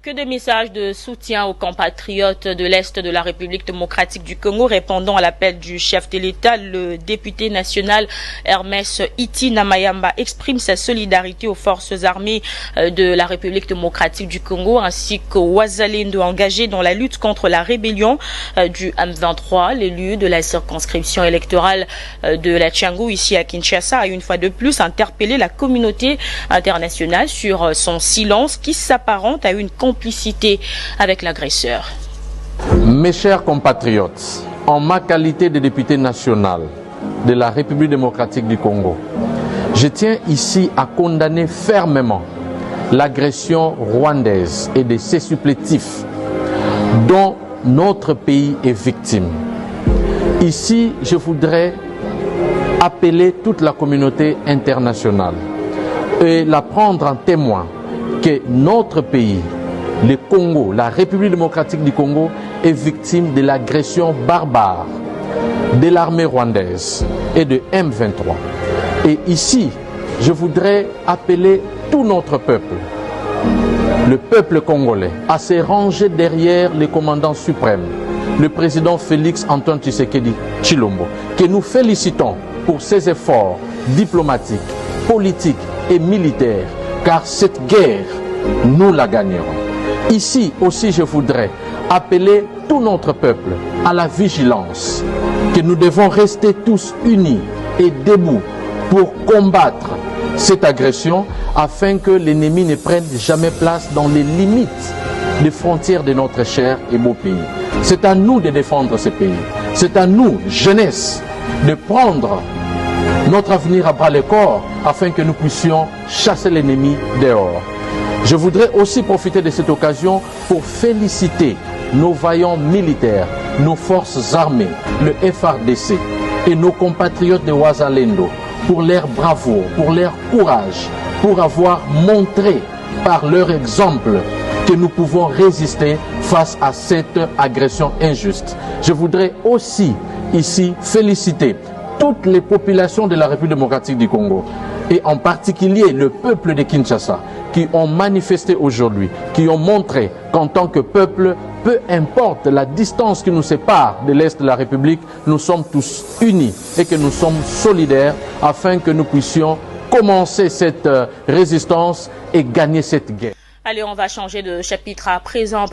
Que de messages de soutien aux compatriotes de l'Est de la République démocratique du Congo répondant à l'appel du chef de l'État, le député national Hermès Iti Namayamba exprime sa solidarité aux forces armées de la République démocratique du Congo ainsi qu'aux Wazalendo engagés dans la lutte contre la rébellion du M23. L'élu de la circonscription électorale de la Tchangou ici à Kinshasa a une fois de plus interpellé la communauté internationale sur son silence qui s'apparente à une complicité avec l'agresseur. Mes chers compatriotes, en ma qualité de député national de la République démocratique du Congo, je tiens ici à condamner fermement l'agression rwandaise et de ses supplétifs dont notre pays est victime. Ici, je voudrais appeler toute la communauté internationale et la prendre en témoin que notre pays, le Congo, la République démocratique du Congo, est victime de l'agression barbare de l'armée rwandaise et de M23. Et ici, je voudrais appeler tout notre peuple, le peuple congolais, à se ranger derrière le commandant suprême, le président Félix Antoine Tshisekedi Tshilombo, que nous félicitons pour ses efforts diplomatiques, politiques et militaires, car cette guerre, nous la gagnerons. Ici aussi, je voudrais appeler tout notre peuple à la vigilance, que nous devons rester tous unis et debout pour combattre cette agression afin que l'ennemi ne prenne jamais place dans les limites des frontières de notre cher et beau pays. C'est à nous de défendre ce pays. C'est à nous, jeunesse, de prendre notre avenir à bras le corps afin que nous puissions chasser l'ennemi dehors. Je voudrais aussi profiter de cette occasion pour féliciter nos vaillants militaires, nos forces armées, le FARDC et nos compatriotes de Wazalendo pour leur bravoure, pour leur courage, pour avoir montré par leur exemple que nous pouvons résister face à cette agression injuste. Je voudrais aussi ici féliciter toutes les populations de la République démocratique du Congo et en particulier le peuple de Kinshasa qui ont manifesté aujourd'hui, qui ont montré qu'en tant que peuple, peu importe la distance qui nous sépare de l'Est de la République, nous sommes tous unis et que nous sommes solidaires afin que nous puissions commencer cette résistance et gagner cette guerre. Allez, on va changer de chapitre à présent.